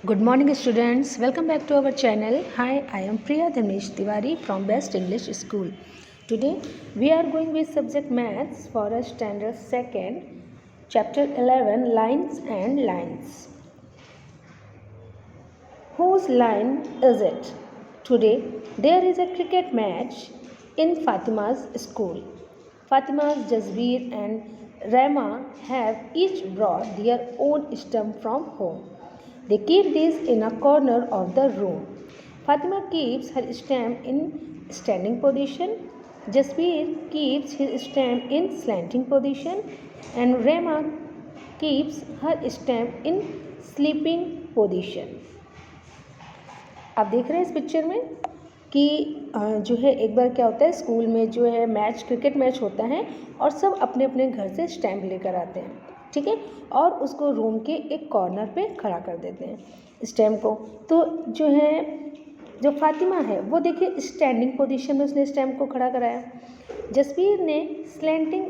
Good morning, students. Welcome back to our channel. Hi, I am Priya Dhamesh Tiwari from Best English School. Today, we are going with subject Maths for a standard second, chapter 11, Lines and Lines. Whose line is it? Today, there is a cricket match in Fatima's school. Fatima's Jasveer and Rama have each brought their own stump from home. They keep these in a corner of the room. Fatima keeps her stamp in standing position. Jasveer keeps his stamp in slanting position, and Rama keeps her stamp in sleeping position. आप देख रहे हैं इस picture में कि जो है एक बार क्या होता है, स्कूल में जो है मैच, क्रिकेट मैच होता है और सब अपने अपने घर से स्टैम्प लेकर आते हैं, ठीक है, और उसको रूम के एक कॉर्नर पे खड़ा कर देते हैं स्टैम्प को। तो जो है जो फातिमा है वो देखिए स्टैंडिंग पोजीशन में उसने स्टैम्प को खड़ा कराया, जसवीर ने स्लैंटिंग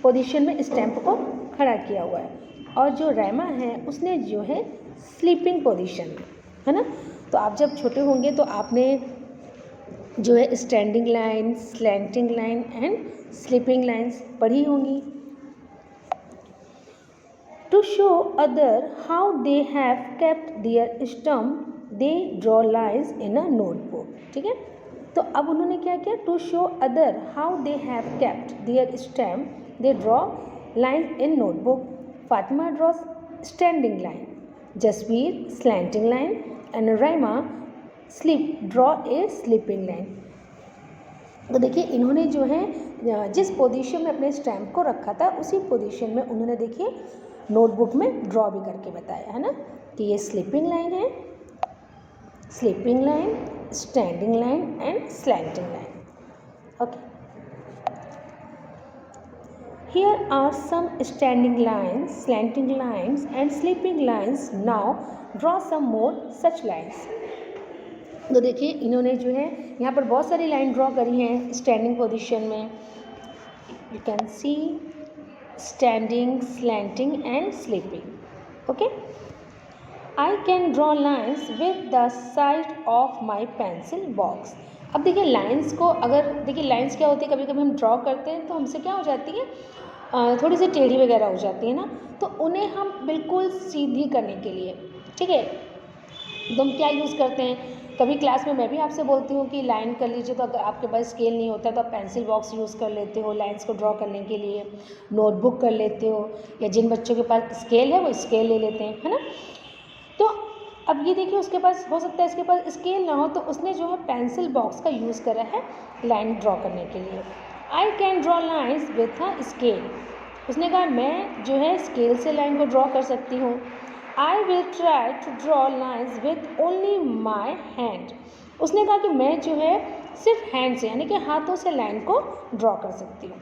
पोजीशन में स्टैम्प को खड़ा किया हुआ है, और जो रैमा है उसने जो है स्लीपिंग पोजीशन में, है ना। तो आप जब छोटे होंगे तो आपने जो है standing line, slanting line and sleeping lines पढ़ी होंगी। To show other how they have kept their stump they draw lines in a notebook, ठीक है। तो अब उन्होंने क्या किया, to show other how they have kept their stump they draw lines in notebook. Fatima draws standing line, Jasveer slanting line and Raima draw a sleeping line. तो देखिए इन्होंने जो है जिस पोजीशन में अपने स्टैम्प को रखा था उसी पोजीशन में उन्होंने देखिए नोटबुक में ड्रॉ भी करके बताया है ना कि ये स्लीपिंग लाइन है, sleeping line, standing line and slanting line. Okay, here are some standing lines, slanting lines and sleeping lines. Now draw some more such lines. तो देखिए इन्होंने जो है यहाँ पर बहुत सारी लाइन ड्रॉ करी हैं स्टैंडिंग पोजीशन में। You can see standing, slanting and sleeping. Okay, I can draw lines with the side of my pencil box. अब देखिए लाइन्स को, अगर देखिए लाइन्स क्या होती है, कभी कभी हम ड्रॉ करते हैं तो हमसे क्या हो जाती है, थोड़ी सी टेढ़ी वगैरह हो जाती है ना, तो उन्हें हम बिल्कुल सीधी करने के लिए, ठीक है, तो हम क्या यूज़ करते हैं, कभी क्लास में मैं भी आपसे बोलती हूँ कि लाइन कर लीजिए, तो अगर आपके पास स्केल नहीं होता तो आप पेंसिल बॉक्स यूज़ कर लेते हो लाइंस को ड्रॉ करने के लिए, नोटबुक कर लेते हो, या जिन बच्चों के पास स्केल है वो स्केल ले लेते हैं, है ना। तो अब ये देखिए उसके पास हो सकता है इसके पास स्केल ना हो, तो उसने जो है पेंसिल बॉक्स का यूज़ करा है लाइन ड्रॉ करने के लिए। I can draw lines with a scale. उसने कहा मैं जो है स्केल से लाइन को ड्रॉ कर सकती हूँ। I will try to draw lines with only my hand. उसने कहा कि मैं जो है सिर्फ हैंड से, यानी कि हाथों से लाइन को ड्रॉ कर सकती हूँ।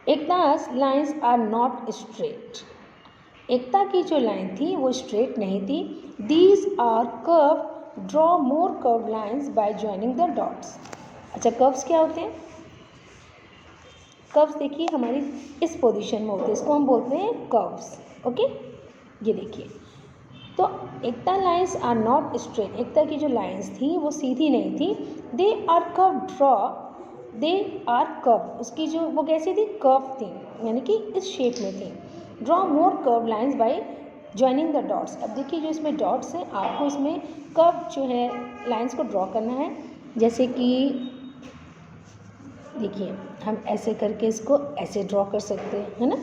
Ekta's lines are not straight. Ekta की जो लाइन थी वो स्ट्रेट नहीं थी। These are curve, draw more curve lines by joining the dots. अच्छा, कर्व्स क्या होते हैं? कर्व्स देखिए हमारी इस पोजीशन में होते हैं, इसको हम बोलते हैं कर्व्स। ओके, ये देखिए, तो Ekta lines are not straight, Ekta की जो लाइन्स थी वो सीधी नहीं थी। They are curve, draw, they are curve, उसकी जो वो कैसी थी, कर्व थी, यानी कि इस शेप में थी। Draw more curve lines by joining the dots. अब देखिए जो इसमें डॉट्स हैं, आपको इसमें कर्व जो है लाइन्स को ड्रॉ करना है, जैसे कि देखिए हम ऐसे करके इसको ऐसे ड्रॉ कर सकते हैं, है ना।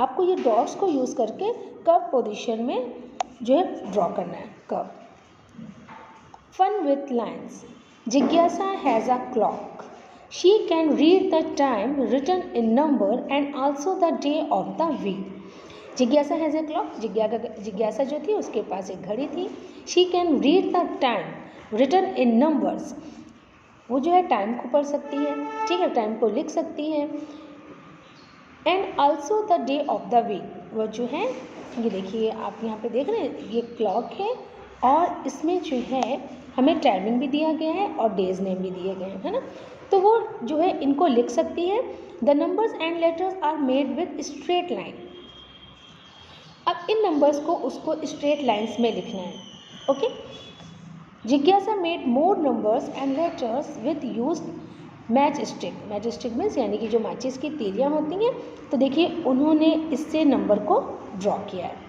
आपको ये डॉट्स को यूज़ करके कर्व पोजीशन में जो है ड्रॉ करना है कर्व। Fun with lines. जिज्ञासा has a clock. She can read the time written in number and also the day of the week. जिज्ञासा हैज़ अ क्लॉक, जिज्ञासा जो थी उसके पास एक घड़ी थी। She can read the time written in numbers, वो जो है टाइम को पढ़ सकती है, ठीक है, टाइम को लिख सकती है। And also the day of the week, वो जो है ये देखिए आप यहाँ पे देख रहे हैं ये क्लॉक है, और इसमें जो है हमें टाइमिंग भी दिया गया है और डेज नेम भी दिए गए हैं, है ना। तो वो जो है इनको लिख सकती है। The numbers and letters are made with straight line. अब इन नंबर्स को उसको स्ट्रेट लाइंस में लिखना है। ओके, जिज्ञासा made more numbers and letters with use match stick. Match stick means यानी कि जो माचिस की तीलियाँ होती हैं, तो देखिए उन्होंने इससे नंबर को ड्रॉ किया है।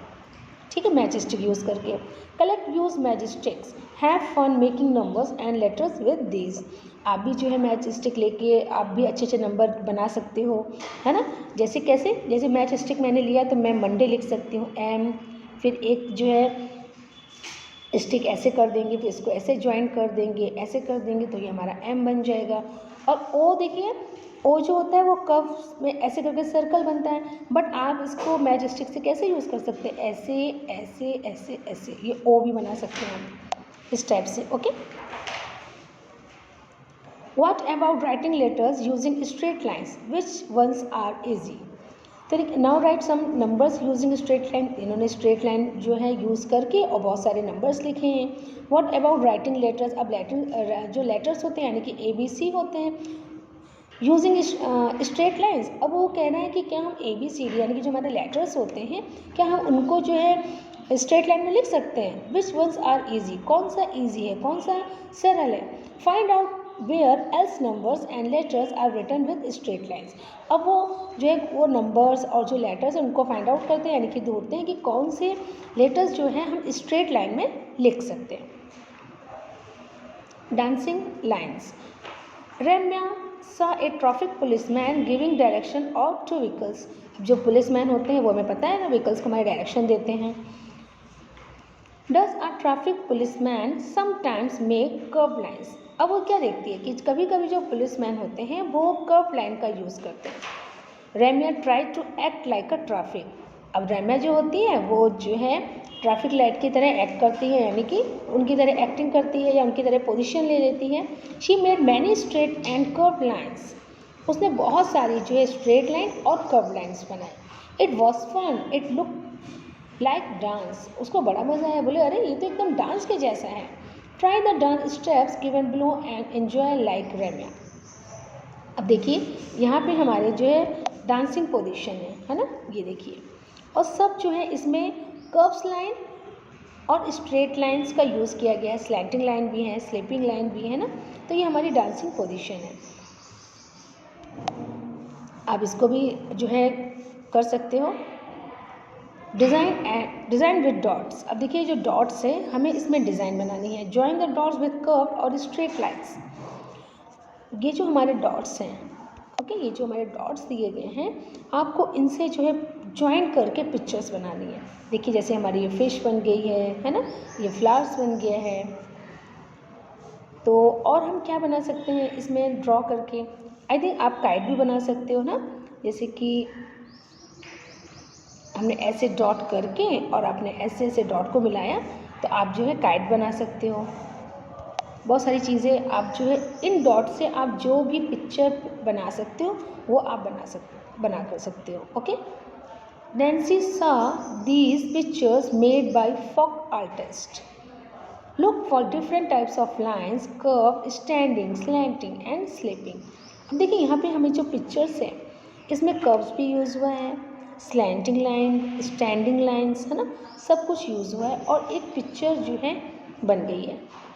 ठीक है, मैच स्टिक यूज़ करके। Collect use match sticks, have fun making numbers and letters with these. आप भी जो है मैच स्टिक लेके आप भी अच्छे अच्छे नंबर बना सकते हो, है ना। जैसे कैसे, जैसे मैच स्टिक मैंने लिया तो मैं मंडे लिख सकती हूँ एम, फिर एक जो है स्टिक ऐसे कर देंगे, फिर इसको ऐसे ज्वाइन कर देंगे, ऐसे कर देंगे, तो ये हमारा एम बन जाएगा। और ओ देखिए, ओ जो होता है वो कर्व में ऐसे करके सर्कल बनता है, बट आप इसको मैच स्टिक से कैसे यूज़ कर सकते हैं, ऐसे ऐसे ऐसे ऐसे, ये ओ भी बना सकते हैं आप इस टाइप से। Okay, what about writing letters using straight lines, which ones are easy. तो now write some numbers using straight line. इन्होंने स्ट्रेट लाइन जो है यूज़ करके और बहुत सारे नंबर्स लिखे हैं। व्हाट अबाउट राइटिंग लेटर्स, अब लेटर जो लेटर्स होते हैं यानी कि ABC होते हैं यूजिंग स्ट्रेट लाइन्स। अब वो कहना है कि क्या हम ABCD यानी कि जो हमारे लेटर्स होते हैं, क्या हम उनको जो है स्ट्रेट लाइन में लिख सकते हैं। विच वंस आर ईजी, कौन सा ईजी है, कौन सा सरल है। Find out where else numbers and letters are written with straight lines. अब वो जो है वो नंबर्स और जो लेटर्स हैं उनको फाइंड आउट करते हैं, यानी कि ढूंढते हैं कि कौन से लेटर्स जो हैं हम स्ट्रेट लाइन में लिख सकते हैं। Dancing lines, Ramya saw a traffic policeman giving direction of two vehicles। जो पुलिसमैन होते हैं वो हमें पता है ना, व्हीकल्स को हमारे डायरेक्शन देते हैं। Does a traffic policeman sometimes make curved lines। अब वो क्या देखती है कि कभी कभी जो पुलिसमैन होते हैं वो कर्व लाइन का यूज़ करते हैं। Ramya try to act like a traffic. अब रम्या जो होती है वो जो है ट्रैफिक लाइट की तरह एक्ट करती है, यानी कि उनकी तरह एक्टिंग करती है या उनकी तरह पोजीशन ले लेती है। She made many straight and curve lines. उसने बहुत सारी जो है स्ट्रेट लाइन और कर्व लाइन्स बनाई। It was fun, it look like dance. उसको बड़ा मज़ा आया, बोले अरे ये तो एकदम डांस के जैसा है। Try the dance steps given below and enjoy like Ramya. अब देखिए यहाँ पे हमारे जो है डांसिंग पोजीशन है ना, ये देखिए। और सब जो है इसमें कर्व्स लाइन और स्ट्रेट लाइंस का यूज़ किया गया है, स्लैंटिंग लाइन भी है, स्लिपिंग लाइन भी है ना। तो ये हमारी डांसिंग पोजीशन है। आप इसको भी जो है कर सकते हो। Design with dots. अब देखिए जो डॉट्स है हमें इसमें डिज़ाइन बनानी है। Join the dots with curve और स्ट्रेट लाइन्स। ये जो हमारे डॉट्स हैं, ओके, ये जो हमारे डॉट्स दिए गए हैं, आपको इनसे जो है ज्वाइन करके पिक्चर्स बनानी है। देखिए जैसे हमारी ये फिश बन गई है ना, ये फ्लावर्स बन गया है। तो और हम क्या बना सकते हैं इसमें ड्रॉ करके, आई थिंक आप काइट भी बना सकते हो ना। जैसे कि हमने ऐसे डॉट करके और आपने ऐसे ऐसे डॉट को मिलाया तो आप जो है काइट बना सकते हो। बहुत सारी चीज़ें आप जो है इन डॉट से आप जो भी पिक्चर बना सकते हो वो आप बना कर सकते हो। Okay, Nancy saw these pictures made by folk artist. Look for different types of lines, curve, standing, slanting and sleeping. अब देखिए यहाँ पे हमें जो पिक्चर्स हैं इसमें कर्व्स भी यूज़ हुआ है, स्लैंटिंग लाइन, स्टैंडिंग लाइन्स है ना, सब कुछ यूज़ हुआ है और एक पिक्चर जो है बन गई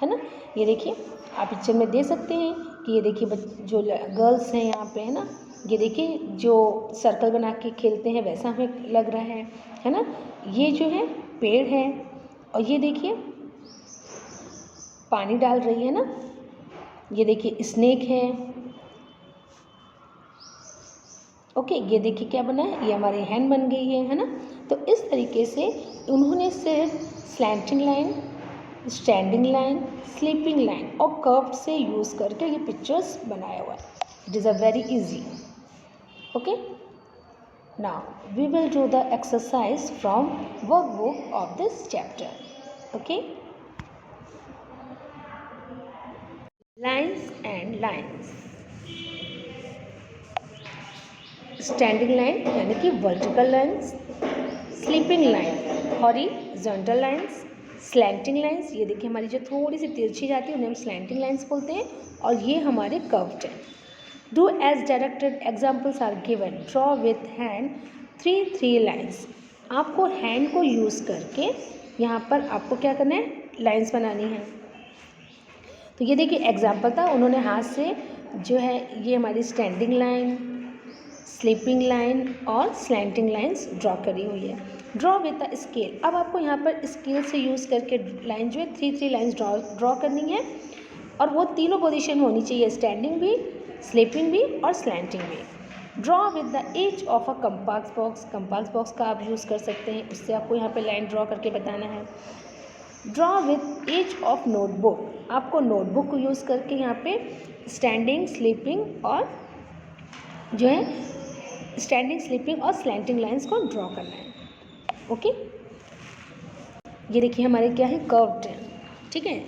है ना। ये देखिए आप पिक्चर में दे सकते हैं कि ये देखिए जो गर्ल्स हैं यहाँ पे है ना, ये देखिए जो सर्कल बना के खेलते हैं वैसा हमें लग रहा है ना। ये जो है पेड़ है और ये देखिए पानी डाल रही है ना, ये देखिए स्नेक है। ओके, ये देखिए क्या बना है, ये हमारी हैंड बन गई है ना। तो इस तरीके से उन्होंने सिर्फ slanting line, standing line, sleeping line और कर्व से यूज़ करके ये पिक्चर्स बनाया हुआ है। It is a very easy. Okay, now we will do the exercise from workbook of this chapter. Okay, lines and lines. Standing line यानी कि vertical lines, sleeping line horizontal lines, slanting lines, ये देखिए हमारी जो थोड़ी सी तिरछी जाती है उन्हें हम स्लैंटिंग लाइन्स बोलते हैं, और ये हमारे कर्व्ड हैं। Do as directed, examples are given, draw with hand 3 lines. आपको हैंड को यूज़ करके यहाँ पर आपको क्या करना है, लाइंस बनानी है। तो ये देखिए एग्जाम्पल था, उन्होंने हाथ से जो है ये हमारी स्टैंडिंग लाइन, स्लीपिंग लाइन और स्लैंटिंग लाइंस ड्रॉ करी हुई है। Draw with the scale. अब आपको यहाँ पर स्केल से यूज़ करके लाइन जो है 3 लाइंस ड्रॉ करनी है, और वो तीनों पोजीशन में होनी चाहिए, स्टैंडिंग भी, स्लीपिंग भी और स्लैंटिंग भी। Draw with the edge of a compass box. Compass box का आप यूज़ कर सकते हैं, उससे आपको यहाँ पे लाइन ड्रॉ करके बताना है। Draw with edge of notebook. आपको नोटबुक को यूज़ करके यहाँ पे स्टैंडिंग, स्लीपिंग और जो है स्टैंडिंग, स्लीपिंग और स्लैंटिंग लाइंस को ड्रॉ करना है। ओके, ये देखिए हमारे क्या है, कर्व्ड है, ठीक है।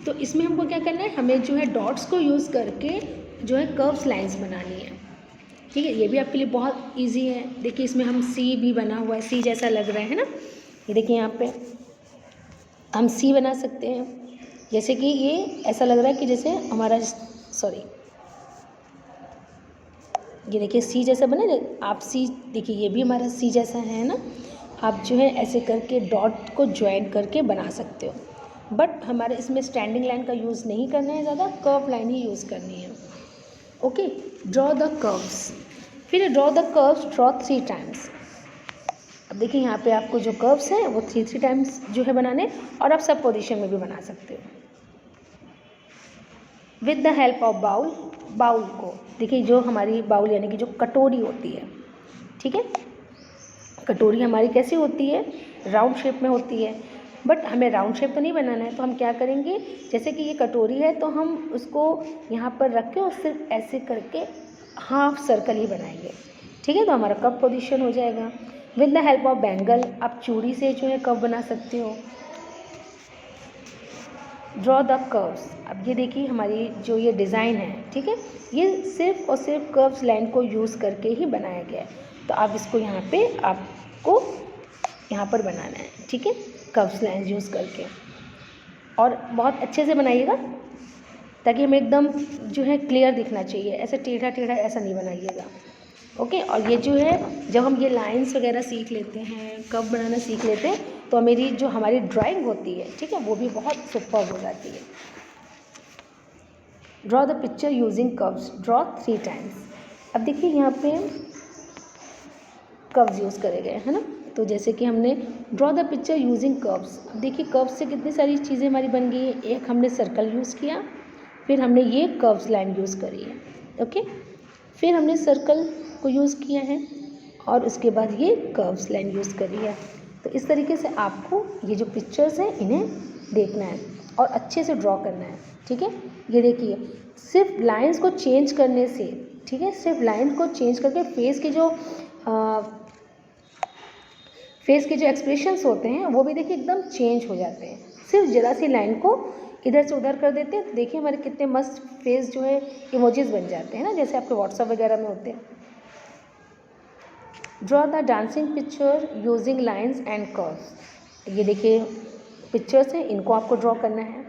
तो इसमें हमको क्या करना है, हमें जो है डॉट्स को यूज़ करके जो है कर्व्स लाइंस बनानी है, ठीक है। ये भी आपके लिए बहुत इजी है। देखिए इसमें हम सी भी बना हुआ है, सी जैसा लग रहा है ना। ये देखिए यहाँ पे हम सी बना सकते हैं, जैसे कि ये ऐसा लग रहा है कि जैसे हमारा ये देखिए सी जैसा बना ना, आप सी देखिए ये भी हमारा सी जैसा है ना। आप जो है ऐसे करके डॉट को ज्वाइन करके बना सकते हो, बट हमारे इसमें स्टैंडिंग लाइन का यूज़ नहीं करना है, ज़्यादा कर्व लाइन ही यूज़ करनी है। Okay, draw the curves. फिर draw the curves, draw 3 times. अब देखिए यहाँ पे आपको जो कर्व्स हैं वो 3 टाइम्स जो है बनाने, और आप सब पोजीशन में भी बना सकते हो। With the help of bowl. Bowl को देखिए, जो हमारी बाउल यानी कि जो कटोरी होती है, ठीक है, कटोरी हमारी कैसी होती है, राउंड शेप में होती है, बट हमें राउंड शेप तो नहीं बनाना है। तो हम क्या करेंगे, जैसे कि ये कटोरी है तो हम उसको यहाँ पर रख के और सिर्फ ऐसे करके हाफ सर्कल ही बनाएंगे, ठीक है। तो हमारा कप पोजीशन हो जाएगा। With the help of bangle, आप चूड़ी से जो है कप बना सकते हो। Draw the curves. अब ये देखिए हमारी जो ये डिज़ाइन है, ठीक है, ये सिर्फ और सिर्फ कर्व्स लाइन को यूज़ करके ही बनाया गया है। तो आप इसको यहाँ पे आपको यहाँ पर बनाना है, ठीक है, कर्व्स लाइन यूज़ करके, और बहुत अच्छे से बनाइएगा ताकि हमें एकदम जो है क्लियर दिखना चाहिए। ऐसे टेढ़ा टेढ़ा ऐसा नहीं बनाइएगा, ओके। और ये जो है जब हम ये लाइंस वगैरह सीख लेते हैं, कर्व बनाना सीख लेते हैं, तो मेरी जो हमारी ड्राइंग होती है, ठीक है, वो भी बहुत सुपर हो जाती है। Draw the picture using curves. Draw 3 times. अब देखिए यहाँ पे कर्व्स यूज़ करे गए हैं ना। तो जैसे कि हमने draw the picture using curves. अब देखिए कर्व्स से कितनी सारी चीज़ें हमारी बन गई है। एक हमने सर्कल यूज़ किया, फिर हमने ये कर्व्स लाइन यूज़ करी है, ओके, फिर हमने सर्कल को यूज़ किया है, और उसके बाद ये कर्व्स लाइन यूज़ करी है। तो इस तरीके से आपको ये जो पिक्चर्स हैं इन्हें देखना है और अच्छे से ड्रॉ करना है, ठीक है। ये देखिए सिर्फ लाइंस को चेंज करने से, ठीक है, सिर्फ लाइन को चेंज करके फेस के जो एक्सप्रेशंस होते हैं वो भी देखिए एकदम चेंज हो जाते हैं। सिर्फ ज़रा सी लाइन को इधर से उधर कर देते हैं तो देखिए हमारे कितने मस्त फेस जो है इमोजीज बन जाते हैं ना, जैसे आपके व्हाट्सएप वगैरह में होते हैं। Draw the dancing picture using lines and curves. ये देखिए पिक्चर्स हैं, इनको आपको ड्रॉ करना है।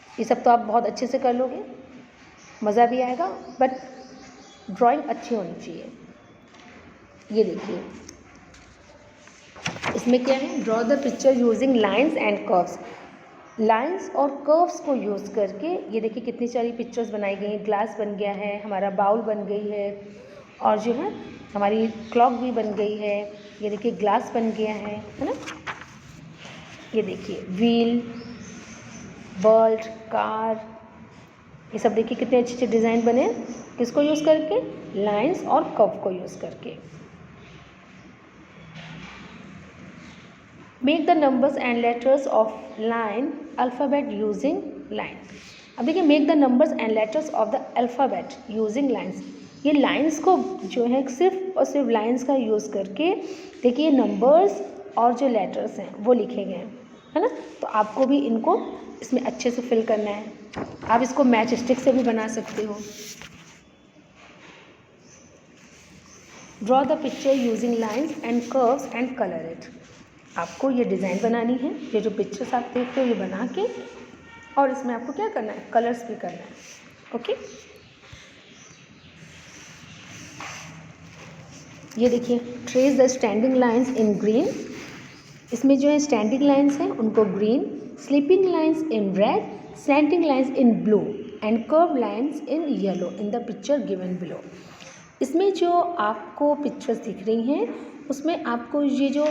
ये सब तो आप बहुत अच्छे से कर लोगे, मज़ा भी आएगा, बट ड्राइंग अच्छी होनी चाहिए। ये देखिए इसमें क्या है, draw the picture using lines and curves. Lines और कर्व्स को यूज़ करके ये देखिए कितनी सारी पिक्चर्स बनाई गई हैं। ग्लास बन गया है, हमारा बाउल बन गई है, और जो है हमारी क्लॉक भी बन गई है। ये देखिए ग्लास बन गया है ना। ये देखिए व्हील, बर्ड, कार, ये सब देखिए कितने अच्छे अच्छे डिज़ाइन बने, किसको यूज़ करके, लाइंस और कर्व को यूज़ करके। Make the numbers and letters of line alphabet using line. अब देखिए make the numbers and letters of the alphabet using lines. ये लाइंस को जो है सिर्फ और सिर्फ लाइंस का यूज़ करके देखिए नंबर्स और जो लेटर्स हैं वो लिखे गए हैं, है ना। तो आपको भी इनको इसमें अच्छे से फिल करना है। आप इसको मैच स्टिक से भी बना सकते हो। Draw the picture using lines and curves and colour it. आपको ये डिज़ाइन बनानी है, ये जो पिक्चर्स आप देखते हो ये बना के, और इसमें आपको क्या करना है, कलर्स भी करना है, ओके। ये देखिए, trace the standing lines in green, इसमें जो है स्टैंडिंग लाइंस हैं उनको green, sleeping lines in red, slanting lines in blue and curve lines in yellow in the picture given below. इसमें जो आपको पिक्चर्स दिख रही हैं उसमें आपको ये जो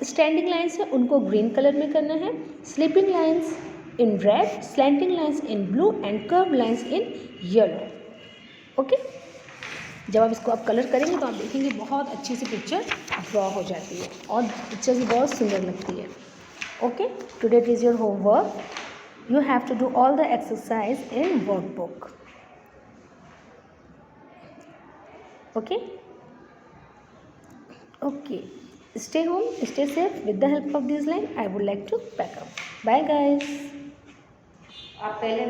स्टैंडिंग लाइंस हैं उनको ग्रीन कलर में करना है, sleeping lines in red, slanting lines in blue and curve lines in yellow. Okay, जब आप इसको आप कलर करेंगे तो आप देखेंगे बहुत अच्छी सी पिक्चर ड्रॉ हो जाती है और पिक्चर भी बहुत सुंदर लगती है। Okay, today it is your homework, you have to do all the exercise in workbook. Okay, okay, stay home, stay safe. With the help of this line I would like to pack up. Bye guys. आप पहले